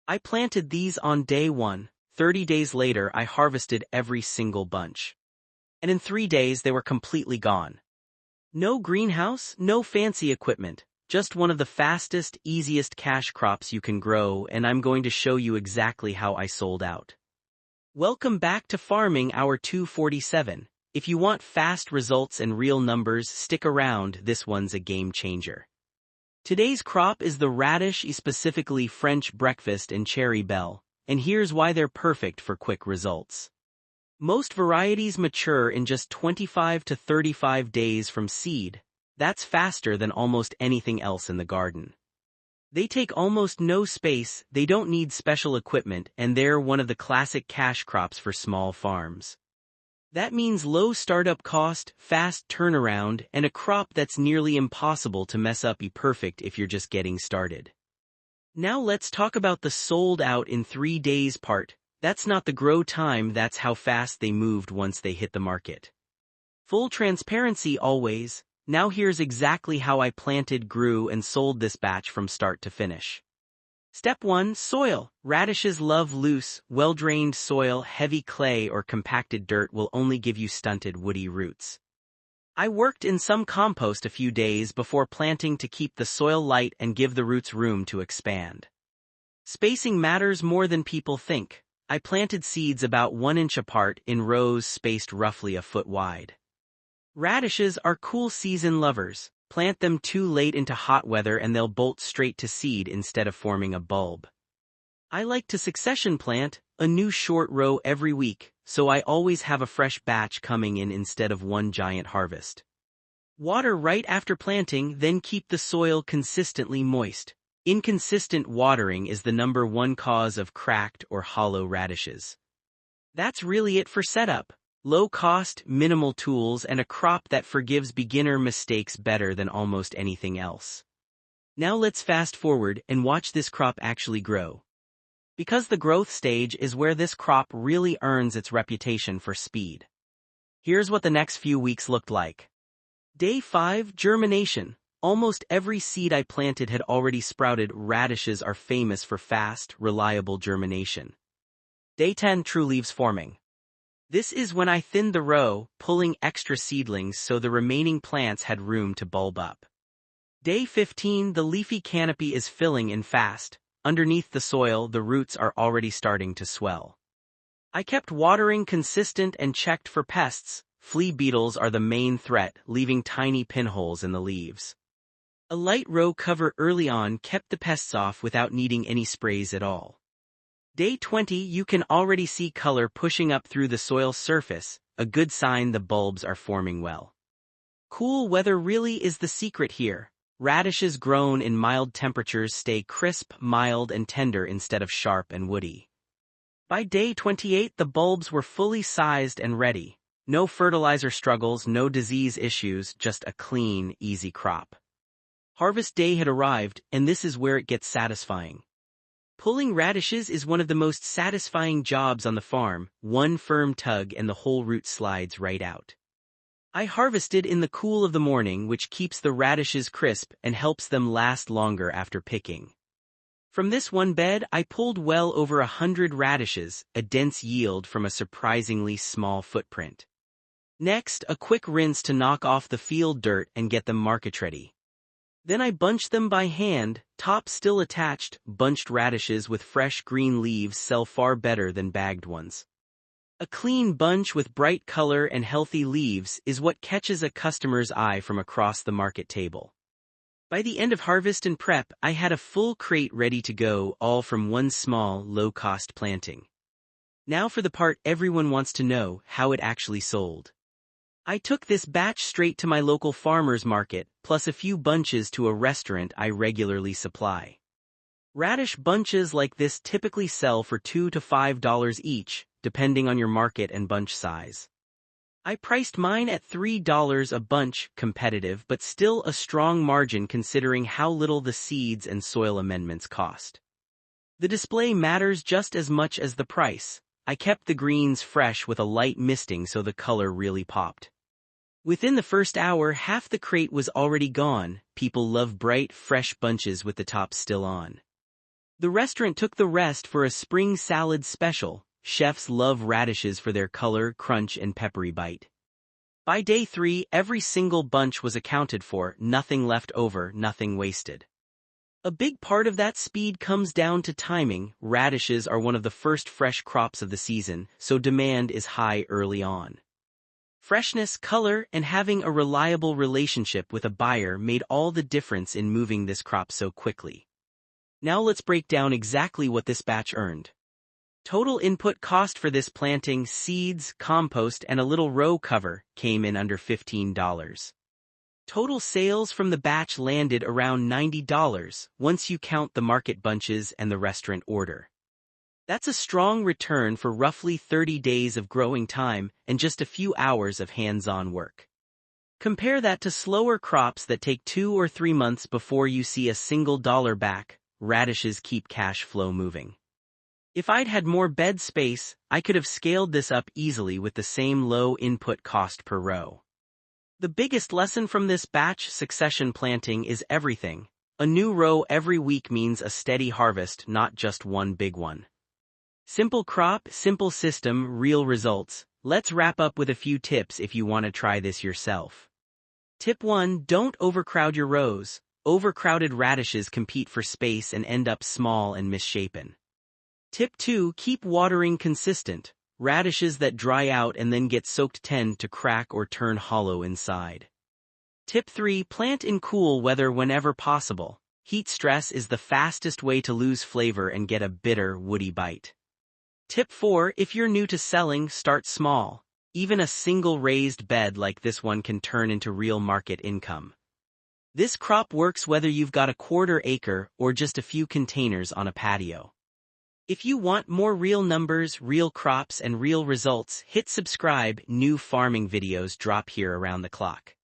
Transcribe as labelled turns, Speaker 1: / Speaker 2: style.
Speaker 1: I planted these on day 1. 30 days later I harvested every single bunch. And in 3 days they were completely gone. No greenhouse, no fancy equipment, just one of the fastest, easiest cash crops you can grow, and I'm going to show you exactly how I sold out. Welcome back to Farming Hour 247. If you want fast results and real numbers, stick around, this one's a game changer. Today's crop is the radish, specifically French breakfast and cherry belle, and here's why they're perfect for quick results. Most varieties mature in just 25 to 35 days from seed. That's faster than almost anything else in the garden. They take almost no space, they don't need special equipment, and they're one of the classic cash crops for small farms. That means low startup cost, fast turnaround, and a crop that's nearly impossible to mess up. Perfect if you're just getting started. Now let's talk about the sold out in 3 days part. That's not the grow time, that's how fast they moved once they hit the market. Full transparency always. Now here's exactly how I planted, grew, and sold this batch from start to finish. Step 1. Soil. Radishes love loose, well-drained soil. Heavy clay or compacted dirt will only give you stunted, woody roots. I worked in some compost a few days before planting to keep the soil light and give the roots room to expand. Spacing matters more than people think. I planted seeds about 1 inch apart in rows spaced roughly a foot wide. Radishes are cool season lovers. Plant them too late into hot weather and they'll bolt straight to seed instead of forming a bulb. I like to succession plant, a new short row every week, so I always have a fresh batch coming in instead of one giant harvest. Water right after planting, then keep the soil consistently moist. Inconsistent watering is the #1 cause of cracked or hollow radishes. That's really it for setup. Low cost, minimal tools, and a crop that forgives beginner mistakes better than almost anything else. Now let's fast forward and watch this crop actually grow. Because the growth stage is where this crop really earns its reputation for speed. Here's what the next few weeks looked like. Day 5, germination. Almost every seed I planted had already sprouted. Radishes are famous for fast, reliable germination. Day 10, true leaves forming. This is when I thinned the row, pulling extra seedlings so the remaining plants had room to bulb up. Day 15, the leafy canopy is filling in fast. Underneath the soil, the roots are already starting to swell. I kept watering consistent and checked for pests. Flea beetles are the main threat, leaving tiny pinholes in the leaves. A light row cover early on kept the pests off without needing any sprays at all. Day 20, you can already see color pushing up through the soil surface, a good sign the bulbs are forming well. Cool weather really is the secret here. Radishes grown in mild temperatures stay crisp, mild, and tender instead of sharp and woody. By day 28, the bulbs were fully sized and ready. No fertilizer struggles, no disease issues, just a clean, easy crop. Harvest day had arrived, and this is where it gets satisfying. Pulling radishes is one of the most satisfying jobs on the farm. One firm tug and the whole root slides right out. I harvested in the cool of the morning, which keeps the radishes crisp and helps them last longer after picking. From this one bed, I pulled well over 100 radishes, a dense yield from a surprisingly small footprint. Next, a quick rinse to knock off the field dirt and get them market ready. Then I bunched them by hand, top still attached. Bunched radishes with fresh green leaves sell far better than bagged ones. A clean bunch with bright color and healthy leaves is what catches a customer's eye from across the market table. By the end of harvest and prep, I had a full crate ready to go, all from one small, low-cost planting. Now for the part everyone wants to know, how it actually sold. I took this batch straight to my local farmer's market, plus a few bunches to a restaurant I regularly supply. Radish bunches like this typically sell for $2 to $5 each, depending on your market and bunch size. I priced mine at $3 a bunch, competitive but still a strong margin considering how little the seeds and soil amendments cost. The display matters just as much as the price. I kept the greens fresh with a light misting so the color really popped. Within the first hour, half the crate was already gone. People love bright, fresh bunches with the top still on. The restaurant took the rest for a spring salad special. Chefs love radishes for their color, crunch, and peppery bite. By day 3, every single bunch was accounted for, nothing left over, nothing wasted. A big part of that speed comes down to timing. Radishes are one of the first fresh crops of the season, so demand is high early on. Freshness, color, and having a reliable relationship with a buyer made all the difference in moving this crop so quickly. Now let's break down exactly what this batch earned. Total input cost for this planting, seeds, compost, and a little row cover, came in under $15. Total sales from the batch landed around $90 once you count the market bunches and the restaurant order. That's a strong return for roughly 30 days of growing time and just a few hours of hands-on work. Compare that to slower crops that take 2 or 3 months before you see a single dollar back. Radishes keep cash flow moving. If I'd had more bed space, I could have scaled this up easily with the same low input cost per row. The biggest lesson from this batch succession planting is everything. A new row every week means a steady harvest, not just one big one. Simple crop, simple system, real results. Let's wrap up with a few tips if you want to try this yourself. Tip 1. Don't overcrowd your rows. Overcrowded radishes compete for space and end up small and misshapen. Tip 2. Keep watering consistent. Radishes that dry out and then get soaked tend to crack or turn hollow inside. Tip 3. Plant in cool weather whenever possible. Heat stress is the fastest way to lose flavor and get a bitter, woody bite. Tip 4. If you're new to selling, start small. Even a single raised bed like this one can turn into real market income. This crop works whether you've got a quarter acre or just a few containers on a patio. If you want more real numbers, real crops, and real results, hit subscribe. New farming videos drop here around the clock.